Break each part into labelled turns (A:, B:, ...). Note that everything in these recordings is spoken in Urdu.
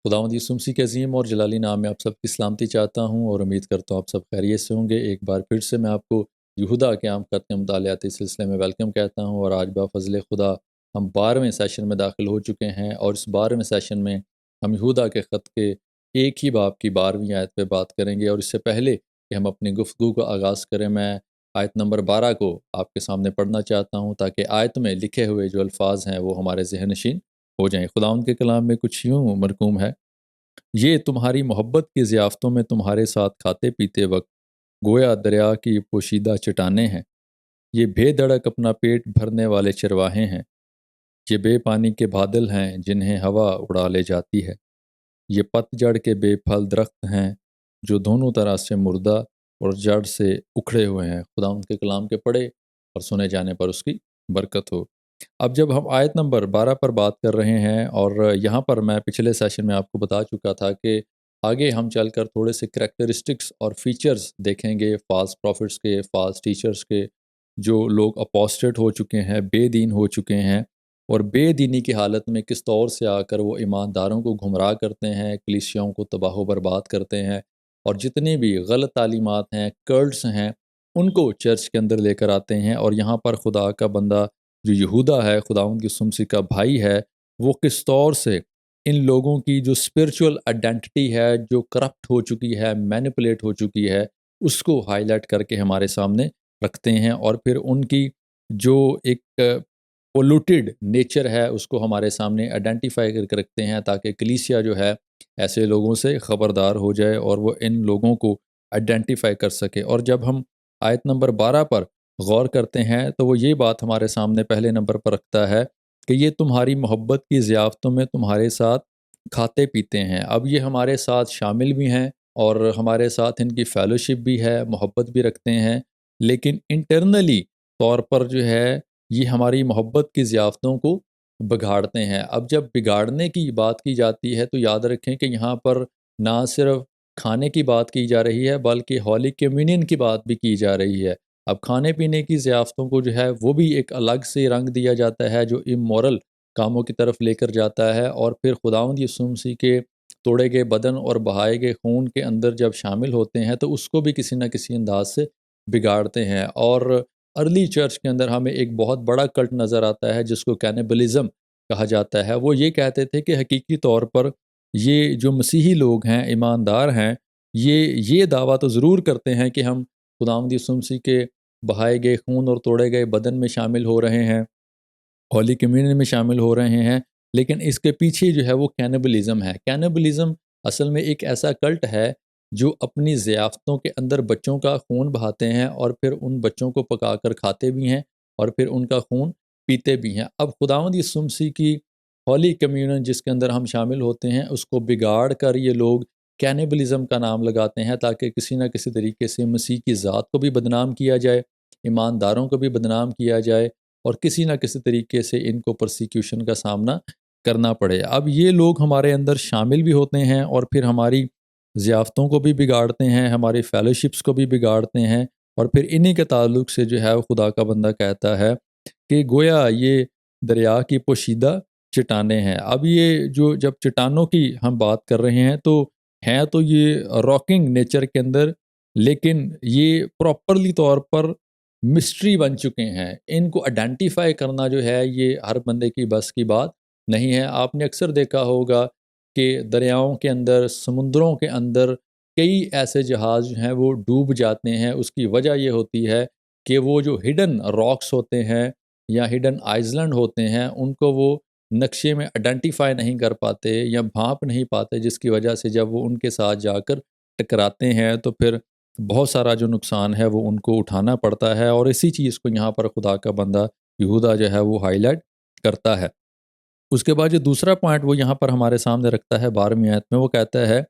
A: خداوند یسوع مسیح کے عظیم اور جلالی نام میں آپ سب کی سلامتی چاہتا ہوں اور امید کرتا ہوں آپ سب خیریت سے ہوں گے۔ ایک بار پھر سے میں آپ کو یہودا کے عام خط کے مطالعاتی سلسلے میں ویلکم کہتا ہوں، اور آج بفضل خدا ہم 12ویں سیشن میں داخل ہو چکے ہیں، اور اس 12ویں سیشن میں ہم یہودا کے خط کے ایک ہی باب کی 12ویں آیت پہ بات کریں گے۔ اور اس سے پہلے کہ ہم اپنی گفتگو کا آغاز کریں، میں آیت نمبر 12 کو آپ کے سامنے پڑھنا چاہتا ہوں تاکہ آیت میں لکھے ہوئے جو الفاظ ہیں وہ ہمارے ذہن نشین ہو جائیں۔ خداوند کے کلام میں کچھ یوں مرقوم ہے: یہ تمہاری محبت کی ضیافتوں میں تمہارے ساتھ کھاتے پیتے وقت گویا دریا کی پوشیدہ چٹانیں ہیں۔ یہ بے دڑک اپنا پیٹ بھرنے والے چرواہے ہیں۔ یہ بے پانی کے بادل ہیں جنہیں ہوا اڑا لے جاتی ہے۔ یہ پت جڑ کے بے پھل درخت ہیں جو دونوں طرح سے مردہ اور جڑ سے اکھڑے ہوئے ہیں۔ خدا ان کے کلام کے پڑھے اور سنے جانے پر اس کی برکت ہو۔ اب جب ہم آیت نمبر 12 پر بات کر رہے ہیں، اور یہاں پر میں پچھلے سیشن میں آپ کو بتا چکا تھا کہ آگے ہم چل کر تھوڑے سے کریکٹرسٹکس اور فیچرز دیکھیں گے فالس پروفٹس کے، فالس ٹیچرز کے، جو لوگ اپوسٹیٹ ہو چکے ہیں، بے دین ہو چکے ہیں، اور بے دینی کی حالت میں کس طور سے آ کر وہ ایمانداروں کو گمراہ کرتے ہیں، کلیسیاؤں کو تباہ و برباد کرتے ہیں، اور جتنے بھی غلط تعلیمات ہیں، کلٹس ہیں، ان کو چرچ کے اندر لے کر آتے ہیں۔ اور یہاں پر خدا کا بندہ جو یہودا ہے، خداوند یسوع مسیح کا بھائی ہے، وہ کس طور سے ان لوگوں کی جو اسپرچول آئیڈینٹی ہے، جو کرپٹ ہو چکی ہے، مینیپولیٹ ہو چکی ہے، اس کو ہائی لائٹ کر کے ہمارے سامنے رکھتے ہیں، اور پھر ان کی جو ایک پولوٹیڈ نیچر ہے اس کو ہمارے سامنے آئیڈینٹیفائی کر کے رکھتے ہیں، تاکہ کلیسیا جو ہے ایسے لوگوں سے خبردار ہو جائے اور وہ ان لوگوں کو آئیڈینٹیفائی کر سکے۔ اور جب ہم آیت نمبر 12 پر غور کرتے ہیں تو وہ یہ بات ہمارے سامنے پہلے نمبر پر رکھتا ہے کہ یہ تمہاری محبت کی ضیافتوں میں تمہارے ساتھ کھاتے پیتے ہیں۔ اب یہ ہمارے ساتھ شامل بھی ہیں اور ہمارے ساتھ ان کی فیلوشپ بھی ہے، محبت بھی رکھتے ہیں، لیکن انٹرنلی طور پر جو ہے یہ ہماری محبت کی ضیافتوں کو بگاڑتے ہیں۔ اب جب بگاڑنے کی بات کی جاتی ہے تو یاد رکھیں کہ یہاں پر نہ صرف کھانے کی بات کی جا رہی ہے بلکہ ہولی کمیونین کی بات بھی کی جا رہی ہے۔ اب کھانے پینے کی ضیافتوں کو جو ہے وہ بھی ایک الگ سے رنگ دیا جاتا ہے جو امورل کاموں کی طرف لے کر جاتا ہے، اور پھر خداوند یسوع مسیح کے توڑے گئے بدن اور بہائے گئے خون کے اندر جب شامل ہوتے ہیں تو اس کو بھی کسی نہ کسی انداز سے بگاڑتے ہیں۔ اور ارلی چرچ کے اندر ہمیں ایک بہت بڑا کلٹ نظر آتا ہے جس کو کینیبلزم کہا جاتا ہے۔ وہ یہ کہتے تھے کہ حقیقی طور پر یہ جو مسیحی لوگ ہیں، ایماندار ہیں، یہ دعویٰ تو ضرور کرتے ہیں کہ ہم خداوند یسوع مسیح کے بہائے گئے خون اور توڑے گئے بدن میں شامل ہو رہے ہیں، ہولی کمیونین میں شامل ہو رہے ہیں، لیکن اس کے پیچھے جو ہے وہ کینیبلزم ہے۔ کینیبلزم اصل میں ایک ایسا کلٹ ہے جو اپنی ضیافتوں کے اندر بچوں کا خون بہاتے ہیں اور پھر ان بچوں کو پکا کر کھاتے بھی ہیں اور پھر ان کا خون پیتے بھی ہیں۔ اب خداوند یسوع مسیح کی ہولی کمیونین جس کے اندر ہم شامل ہوتے ہیں اس کو بگاڑ کر یہ لوگ کینیبلزم کا نام لگاتے ہیں، تاکہ کسی نہ کسی طریقے سے مسیح کی ذات کو بھی بدنام کیا جائے، ایمانداروں کو بھی بدنام کیا جائے، اور کسی نہ کسی طریقے سے ان کو پرسیکیوشن کا سامنا کرنا پڑے۔ اب یہ لوگ ہمارے اندر شامل بھی ہوتے ہیں اور پھر ہماری ضیافتوں کو بھی بگاڑتے ہیں، ہماری فیلوشپس کو بھی بگاڑتے ہیں، اور پھر انہی کے تعلق سے جو ہے خدا کا بندہ کہتا ہے کہ گویا یہ دریا کی پوشیدہ چٹانیں ہیں۔ اب یہ جو جب چٹانوں کی ہم بات کر رہے ہیں تو ہیں تو یہ راکنگ نیچر کے اندر، لیکن یہ پراپرلی طور پر مسٹری بن چکے ہیں۔ ان کو آئیڈینٹیفائی کرنا جو ہے یہ ہر بندے کی بس کی بات نہیں ہے۔ آپ نے اکثر دیکھا ہوگا کہ دریاؤں کے اندر، سمندروں کے اندر کئی ایسے جہاز جو ہیں وہ ڈوب جاتے ہیں۔ اس کی وجہ یہ ہوتی ہے کہ وہ جو ہڈن راکس ہوتے ہیں یا ہڈن آئزلینڈ ہوتے ہیں ان کو وہ نقشے میں آئیڈینٹیفائی نہیں کر پاتے یا بھانپ نہیں پاتے، جس کی وجہ سے جب وہ ان کے ساتھ جا کر ٹکراتے ہیں تو پھر بہت سارا جو نقصان ہے وہ ان کو اٹھانا پڑتا ہے۔ اور اسی چیز کو یہاں پر خدا کا بندہ یہودا جو ہے وہ ہائی لائٹ کرتا ہے۔ اس کے بعد جو دوسرا پوائنٹ وہ یہاں پر ہمارے سامنے رکھتا ہے 12ویں آیت میں، وہ کہتا ہے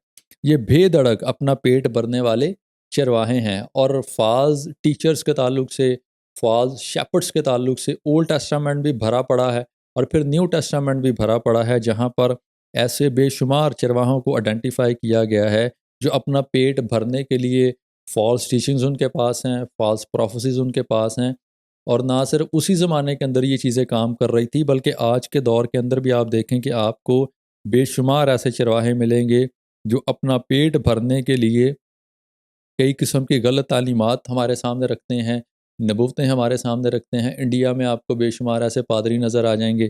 A: یہ بے دڑک اپنا پیٹ بھرنے والے چرواہے ہیں۔ اور فالز ٹیچرز کے تعلق سے، فالز شیپرڈز کے تعلق سے اولڈ ٹیسٹامنٹ بھی بھرا پڑا ہے اور پھر نیو ٹیسٹامنٹ بھی بھرا پڑا ہے، جہاں پر ایسے بے شمار چرواہوں کو آئیڈینٹیفائی کیا گیا ہے جو اپنا پیٹ بھرنے کے لیے فالس ٹیچنگز ان کے پاس ہیں، فالس پروفیسیز ان کے پاس ہیں۔ اور نہ صرف اسی زمانے کے اندر یہ چیزیں کام کر رہی تھی بلکہ آج کے دور کے اندر بھی آپ دیکھیں کہ آپ کو بے شمار ایسے چرواہے ملیں گے جو اپنا پیٹ بھرنے کے لیے کئی قسم کی غلط تعلیمات ہمارے سامنے رکھتے ہیں، نبوتیں ہمارے سامنے رکھتے ہیں۔ انڈیا میں آپ کو بے شمار ایسے پادری نظر آ جائیں گے،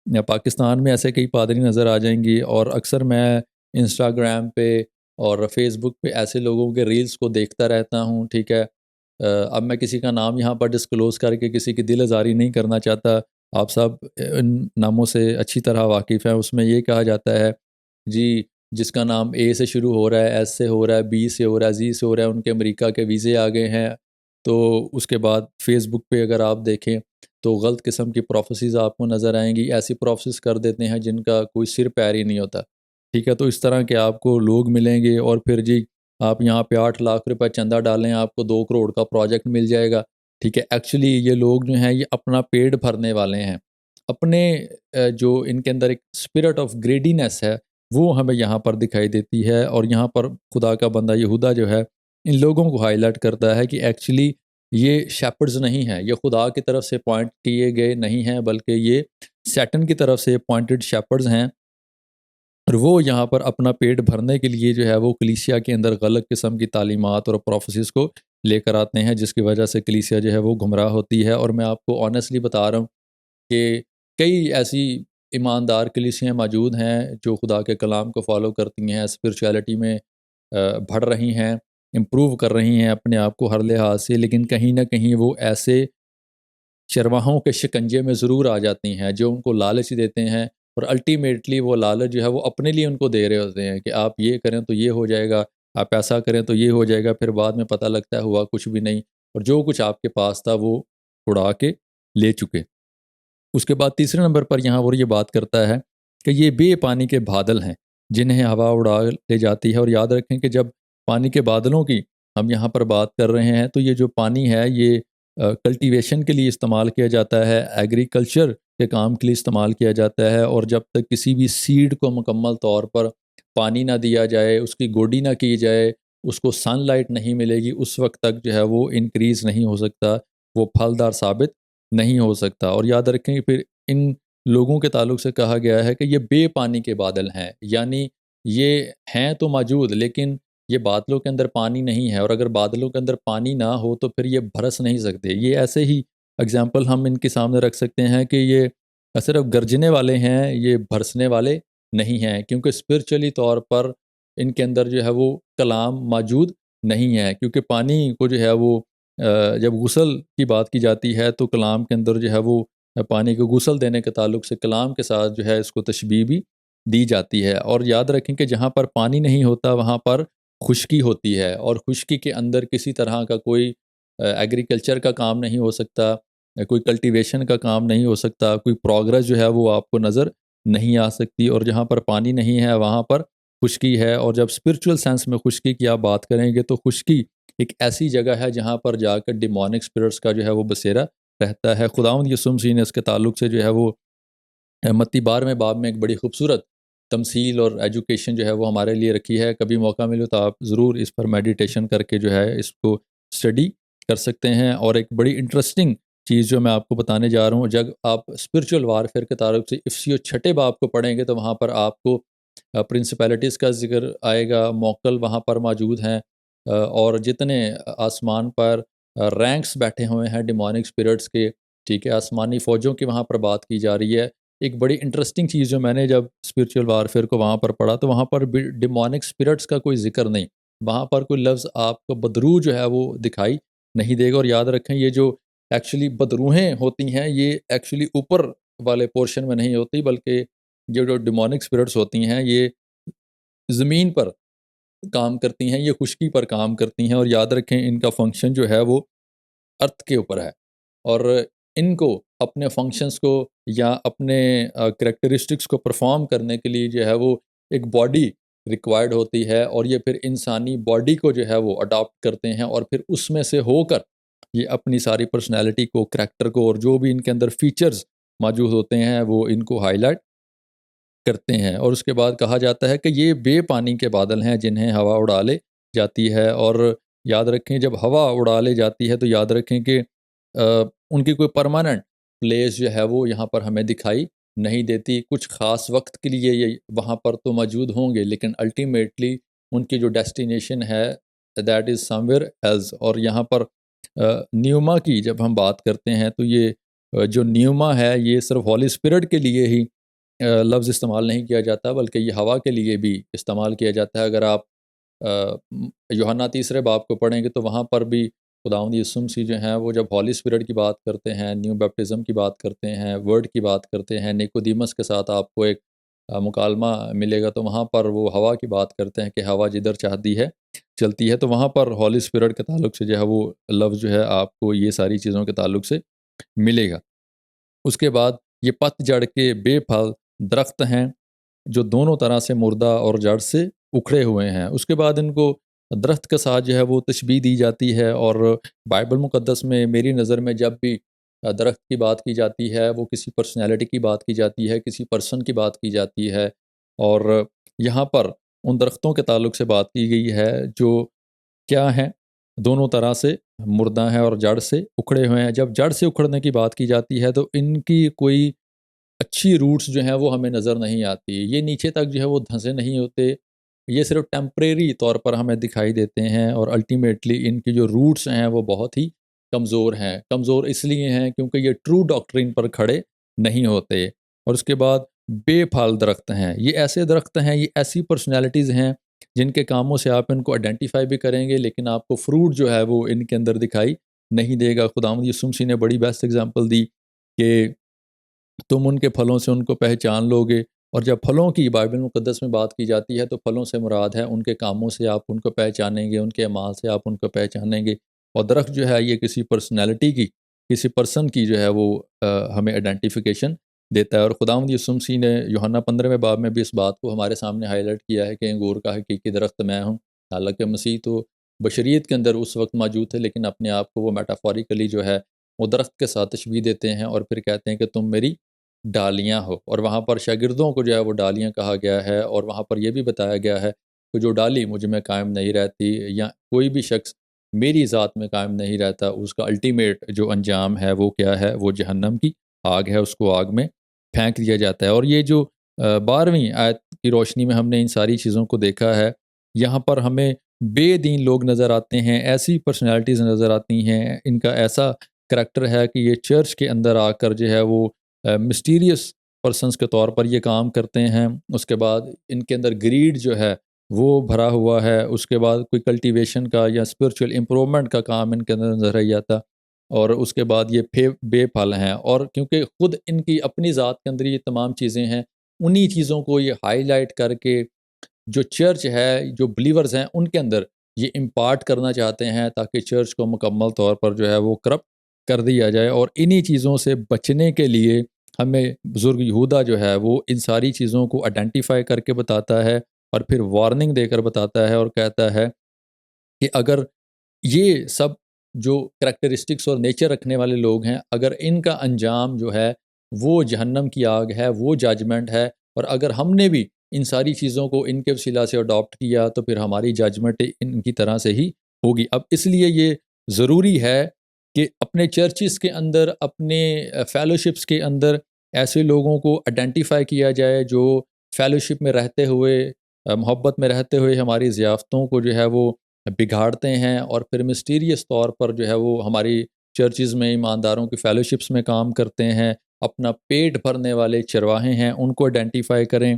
A: یا پاکستان میں ایسے کئی پادری نظر آ جائیں گی، اور اکثر میں انسٹاگرام پہ اور فیس بک پہ ایسے لوگوں کے ریلز کو دیکھتا رہتا ہوں، ٹھیک ہے۔ اب میں کسی کا نام یہاں پر ڈسکلوز کر کے کسی کی دل آزاری نہیں کرنا چاہتا، آپ سب ان ناموں سے اچھی طرح واقف ہیں۔ اس میں یہ کہا جاتا ہے جی، جس کا نام اے سے شروع ہو رہا ہے، ایس سے ہو رہا ہے، بی سے ہو رہا ہے، زی سے ہو رہا ہے، ان کے امریکہ کے ویزے آ گئے ہیں۔ تو اس کے بعد فیس بک پہ اگر آپ دیکھیں تو غلط قسم کی پروفیسیز آپ کو نظر آئیں گی، ایسی پروفیسیز کر دیتے ہیں جن کا کوئی سر پیر ہی نہیں ہوتا، ٹھیک ہے۔ تو اس طرح کے آپ کو لوگ ملیں گے، اور پھر جی آپ یہاں پہ 8 لاکھ روپے چندہ ڈالیں، آپ کو 2 کروڑ کا پروجیکٹ مل جائے گا، ٹھیک ہے۔ ایکچولی یہ لوگ جو ہیں یہ اپنا پیٹ بھرنے والے ہیں، اپنے جو ان کے اندر ایک اسپرٹ آف گریڈینس ہے وہ ہمیں یہاں پر دکھائی دیتی ہے، اور یہاں پر خدا کا بندہ یہودا جو ہے ان لوگوں کو ہائی لائٹ کرتا ہے کہ ایکچولی یہ شیپرز نہیں ہیں، یہ خدا کی طرف سے پوائنٹ کیے گئے نہیں ہیں، بلکہ یہ سیٹن کی طرف سے اپوائنٹڈ شیپرز ہیں، اور وہ یہاں پر اپنا پیٹ بھرنے کے لیے جو ہے وہ کلیسیا کے اندر غلط قسم کی تعلیمات اور پروفیسز کو لے کر آتے ہیں، جس کی وجہ سے کلیسیا جو ہے وہ گمراہ ہوتی ہے۔ اور میں آپ کو آنیسٹلی بتا رہا ہوں کہ کئی ایسی ایماندار کلیسیاں موجود ہیں جو خدا کے کلام کو فالو کرتی ہیں، اسپرچویلٹی میں بڑھ رہی ہیں، امپروو کر رہی ہیں اپنے آپ کو ہر لحاظ سے، لیکن کہیں نہ کہیں وہ ایسے چرواہوں کے شکنجے میں ضرور آ جاتی ہیں جو ان کو لالچ دیتے ہیں، اور الٹیمیٹلی وہ لالچ جو ہے وہ اپنے لیے ان کو دے رہے ہوتے ہیں کہ آپ یہ کریں تو یہ ہو جائے گا، آپ ایسا کریں تو یہ ہو جائے گا، پھر بعد میں پتہ لگتا ہے ہوا کچھ بھی نہیں، اور جو کچھ آپ کے پاس تھا وہ اڑا کے لے چکے۔ اس کے بعد تیسرے نمبر پر یہاں وہ یہ بات کرتا ہے کہ یہ بے پانی کے بادل ہیں جنہیں ہوا اڑا لے جاتی ہے، اور یاد رکھیں کہ جب پانی کے بادلوں کی ہم یہاں پر بات کر رہے ہیں تو یہ جو پانی ہے یہ کلٹیویشن کے لیے استعمال کیا جاتا ہے، ایگریکلچر کے کام کے لیے استعمال کیا جاتا ہے، اور جب تک کسی بھی سیڈ کو مکمل طور پر پانی نہ دیا جائے، اس کی گوڈی نہ کی جائے، اس کو سن لائٹ نہیں ملے گی، اس وقت تک جو ہے وہ انکریز نہیں ہو سکتا، وہ پھلدار ثابت نہیں ہو سکتا۔ اور یاد رکھیں کہ پھر ان لوگوں کے تعلق سے کہا گیا ہے کہ یہ بے پانی کے بادل ہیں، یعنی یہ ہیں تو موجود لیکن یہ بادلوں کے اندر پانی نہیں ہے، اور اگر بادلوں کے اندر پانی نہ ہو تو پھر یہ برس نہیں سکتے۔ یہ ایسے ہی اگزامپل ہم ان کے سامنے رکھ سکتے ہیں کہ یہ صرف گرجنے والے ہیں، یہ برسنے والے نہیں ہیں، کیونکہ اسپرچولی طور پر ان کے اندر جو ہے وہ کلام موجود نہیں ہے، کیونکہ پانی کو جو ہے وہ جب غسل کی بات کی جاتی ہے تو کلام کے اندر جو ہے وہ پانی کو غسل دینے کے تعلق سے کلام کے ساتھ جو ہے اس کو تشبیہ بھی دی جاتی ہے۔ اور یاد رکھیں کہ جہاں پر پانی نہیں ہوتا وہاں پر خشکی ہوتی ہے، اور خشکی کے اندر کسی طرح کا کوئی ایگریکلچر کا کام نہیں ہو سکتا، کوئی کلٹیویشن کا کام نہیں ہو سکتا، کوئی پروگرس جو ہے وہ آپ کو نظر نہیں آ سکتی، اور جہاں پر پانی نہیں ہے وہاں پر خشکی ہے۔ اور جب اسپرچول سینس میں خشکی کی آپ بات کریں گے تو خشکی ایک ایسی جگہ ہے جہاں پر جا کر ڈیمونک اسپرٹس کا جو ہے وہ بسیرا رہتا ہے۔ خداوند یسوع مسیح نے اس کے تعلق سے جو ہے وہ متی 12ویں باب میں ایک بڑی خوبصورت تمثیل اور ایجوکیشن جو ہے وہ ہمارے لیے رکھی ہے، کبھی موقع ملے تو آپ ضرور اس پر میڈیٹیشن کر کے جو ہے اس کو اسٹڈی کر سکتے ہیں۔ اور ایک بڑی انٹرسٹنگ چیز جو میں آپ کو بتانے جا رہا ہوں، جب آپ اسپرچول وارفیئر کے تعلق سے افسیو 6 باب کو پڑھیں گے تو وہاں پر آپ کو پرنسپیلٹیز کا ذکر آئے گا، موکل وہاں پر موجود ہیں، اور جتنے آسمان پر رینکس بیٹھے ہوئے ہیں ڈیمونک اسپرٹس کے، ٹھیک ہے، آسمانی فوجوں کی وہاں پر بات کی جا رہی ہے۔ ایک بڑی انٹرسٹنگ چیز جو میں نے جب اسپرچول وارفیئر کو وہاں پر پڑھا تو وہاں پر ڈیمونک اسپرٹس کا کوئی ذکر نہیں، وہاں پر کوئی لفظ آپ کو بدروح جو ہے وہ دکھائی نہیں دے گا۔ اور یاد رکھیں یہ جو ایکچولی بدروہیں ہوتی ہیں یہ ایکچولی اوپر والے پورشن میں نہیں ہوتی، بلکہ یہ جو ڈیمونک اسپرٹس ہوتی ہیں یہ زمین پر کام کرتی ہیں، یہ خشکی پر کام کرتی ہیں، اور یاد رکھیں ان کا فنکشن جو ہے وہ ارتھ کے اوپر ہے، اور ان کو اپنے فنکشنز کو یا اپنے کریکٹرسٹکس کو پرفارم کرنے کے لیے جو ہے وہ ایک باڈی ریکوائرڈ ہوتی ہے، اور یہ پھر انسانی باڈی کو جو ہے وہ اڈاپٹ کرتے ہیں، اور پھر اس میں سے ہو کر یہ اپنی ساری پرسنالٹی کو، کریکٹر کو، اور جو بھی ان کے اندر فیچرز موجود ہوتے ہیں وہ ان کو ہائی لائٹ کرتے ہیں۔ اور اس کے بعد کہا جاتا ہے کہ یہ بے پانی کے بادل ہیں جنہیں ہوا اڑا لے جاتی ہے، اور یاد رکھیں جب ہوا اڑا لے جاتی ہے تو یاد رکھیں کہ ان کی کوئی پرماننٹ پلیس جو ہے وہ یہاں پر ہمیں دکھائی نہیں دیتی. کچھ خاص وقت کے لیے یہ وہاں پر تو موجود ہوں گے، لیکن الٹیمیٹلی ان کی جو ڈیسٹینیشن ہے that is somewhere else. اور یہاں پر نیوما کی جب ہم بات کرتے ہیں تو یہ جو نیوما ہے یہ صرف ہولی اسپرٹ کے لیے ہی لفظ استعمال نہیں کیا جاتا، بلکہ یہ ہوا کے لیے بھی استعمال کیا جاتا ہے. اگر آپ یوحنا 3 باب کو پڑھیں گے تو وہاں پر بھی خداوند یسوع مسیح جو ہیں وہ جب ہولی اسپرٹ کی بات کرتے ہیں، نیو بیپٹزم کی بات کرتے ہیں، ورڈ کی بات کرتے ہیں، نیکودیمس کے ساتھ آپ کو ایک مکالمہ ملے گا تو وہاں پر وہ ہوا کی بات کرتے ہیں کہ ہوا جدھر چاہتی ہے چلتی ہے. تو وہاں پر ہولی اسپرٹ کے تعلق سے جو ہے وہ لفظ جو ہے آپ کو یہ ساری چیزوں کے تعلق سے ملے گا. اس کے بعد یہ پت جڑ کے بے پھل درخت ہیں جو دونوں طرح سے مردہ اور جڑ سے اکھڑے ہوئے ہیں. اس کے بعد ان کو درخت کے ساتھ جو ہے وہ تشبیہ دی جاتی ہے. اور بائبل مقدس میں میری نظر میں جب بھی درخت کی بات کی جاتی ہے وہ کسی پرسنالٹی کی بات کی جاتی ہے، کسی پرسن کی بات کی جاتی ہے. اور یہاں پر ان درختوں کے تعلق سے بات کی گئی ہے جو کیا ہیں، دونوں طرح سے مردہ ہیں اور جڑ سے اکھڑے ہوئے ہیں. جب جڑ سے اکھڑنے کی بات کی جاتی ہے تو ان کی کوئی اچھی روٹس جو ہیں وہ ہمیں نظر نہیں آتی، یہ نیچے تک جو ہے وہ دھنسے نہیں ہوتے، یہ صرف ٹیمپریری طور پر ہمیں دکھائی دیتے ہیں. اور الٹیمیٹلی ان کی جو روٹس ہیں وہ بہت ہی کمزور ہیں. کمزور اس لیے ہیں کیونکہ یہ ٹرو ڈاکٹرین پر کھڑے نہیں ہوتے. اور اس کے بعد بے پھل درخت ہیں، یہ ایسے درخت ہیں، یہ ایسی پرسنالٹیز ہیں جن کے کاموں سے آپ ان کو آئیڈینٹیفائی بھی کریں گے لیکن آپ کو فروٹ جو ہے وہ ان کے اندر دکھائی نہیں دے گا. خداوند یسوع مسیح نے بڑی بیسٹ ایگزامپل دی کہ تم ان کے پھلوں سے ان کو پہچان لو گے. اور جب پھلوں کی بائبل مقدس میں بات کی جاتی ہے تو پھلوں سے مراد ہے ان کے کاموں سے آپ ان کو پہچانیں گے، ان کے اعمال سے آپ ان کو پہچانیں گے. اور درخت جو ہے یہ کسی پرسنالٹی کی، کسی پرسن کی جو ہے وہ ہمیں آئیڈینٹیفیکیشن دیتا ہے. اور خداوند یسوع مسیح نے یوحنا 15 باب میں بھی اس بات کو ہمارے سامنے ہائی لائٹ کیا ہے کہ انگور کا حقیقی درخت میں ہوں. حالانکہ مسیح تو بشریت کے اندر اس وقت موجود تھے، لیکن اپنے آپ کو وہ میٹافوریکلی جو ہے وہ درخت کے ساتھ تشبیہ دیتے ہیں اور پھر کہتے ہیں کہ تم میری ڈالیاں ہو. اور وہاں پر شاگردوں کو جو ہے وہ ڈالیاں کہا گیا ہے. اور وہاں پر یہ بھی بتایا گیا ہے کہ جو ڈالی مجھ میں قائم نہیں رہتی یا کوئی بھی شخص میری ذات میں قائم نہیں رہتا، اس کا الٹیمیٹ جو انجام ہے وہ کیا ہے، وہ جہنم کی آگ ہے، اس کو آگ میں پھینک دیا جاتا ہے. اور یہ جو 12ویں آیت کی روشنی میں ہم نے ان ساری چیزوں کو دیکھا ہے، یہاں پر ہمیں بے دین لوگ نظر آتے ہیں، ایسی پرسنالٹیز نظر آتی ہیں، ان کا ایسا کریکٹر ہے کہ یہ چرچ کے اندر آ کر جو ہے وہ مسٹیریس پرسنس کے طور پر یہ کام کرتے ہیں. اس کے بعد ان کے اندر گریڈ جو ہے وہ بھرا ہوا ہے. اس کے بعد کوئی کلٹیویشن کا یا اسپرچول امپرومنٹ کا کام ان کے اندر نظر نہیں آتا. اور اس کے بعد یہ بے پھل ہیں. اور کیونکہ خود ان کی اپنی ذات کے اندر یہ تمام چیزیں ہیں، انہی چیزوں کو یہ ہائی لائٹ کر کے جو چرچ ہے، جو بلیورز ہیں، ان کے اندر یہ امپارٹ کرنا چاہتے ہیں تاکہ چرچ کو مکمل طور پر جو ہے وہ کرپٹ کر دیا جائے. اور انہی چیزوں سے بچنے کے لیے ہمیں بزرگ یہودا جو ہے وہ ان ساری چیزوں کو آئیڈینٹیفائی کر کے بتاتا ہے اور پھر وارننگ دے کر بتاتا ہے اور کہتا ہے کہ اگر یہ سب جو کریکٹرسٹکس اور نیچر رکھنے والے لوگ ہیں، اگر ان کا انجام جو ہے وہ جہنم کی آگ ہے، وہ ججمنٹ ہے، اور اگر ہم نے بھی ان ساری چیزوں کو ان کے وسیلہ سے اڈاپٹ کیا تو پھر ہماری ججمنٹ ان کی طرح سے ہی ہوگی. اب اس لیے یہ ضروری ہے کہ اپنے چرچز کے اندر، اپنے فیلوشپس کے اندر ایسے لوگوں کو آئیڈینٹیفائی کیا جائے جو فیلوشپ میں رہتے ہوئے، محبت میں رہتے ہوئے ہماری ضیافتوں کو جو ہے وہ بگاڑتے ہیں اور پھر مسٹیریس طور پر جو ہے وہ ہماری چرچز میں ایمانداروں کی فیلوشپس میں کام کرتے ہیں. اپنا پیٹ بھرنے والے چرواہے ہیں، ان کو آئیڈینٹیفائی کریں.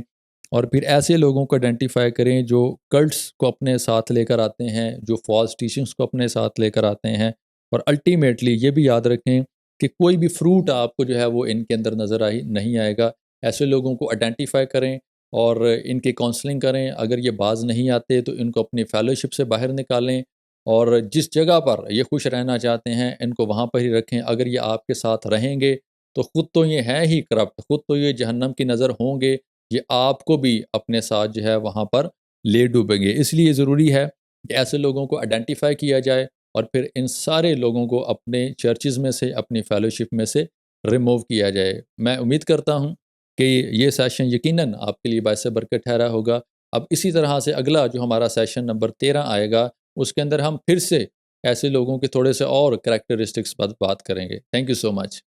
A: اور پھر ایسے لوگوں کو آئیڈینٹیفائی کریں جو کلٹس کو اپنے ساتھ لے کر آتے ہیں، جو فالس ٹیچنگس کو اپنے ساتھ لے کر آتے ہیں. اور الٹیمیٹلی یہ بھی یاد رکھیں کہ کوئی بھی فروٹ آپ کو جو ہے وہ ان کے اندر نظر نہیں آئے گا. ایسے لوگوں کو آئیڈینٹیفائی کریں اور ان کی کاؤنسلنگ کریں. اگر یہ باز نہیں آتے تو ان کو اپنی فیلوشپ سے باہر نکالیں، اور جس جگہ پر یہ خوش رہنا چاہتے ہیں ان کو وہاں پر ہی رکھیں. اگر یہ آپ کے ساتھ رہیں گے تو خود تو یہ ہیں ہی کرپٹ، خود تو یہ جہنم کی نظر ہوں گے، یہ آپ کو بھی اپنے ساتھ جو ہے وہاں پر لے ڈوبیں گے. اس لیے ضروری ہے کہ ایسے لوگوں کو آئیڈینٹیفائی کیا جائے اور پھر ان سارے لوگوں کو اپنے چرچز میں سے، اپنی فیلوشپ میں سے ریموو کیا جائے. میں امید کرتا ہوں کہ یہ سیشن یقیناً آپ کے لیے باعث برکت ٹھہرا ہوگا. اب اسی طرح سے اگلا جو ہمارا سیشن نمبر 13 آئے گا، اس کے اندر ہم پھر سے ایسے لوگوں کے تھوڑے سے اور کریکٹرسٹکس پر بات کریں گے. Thank you so much.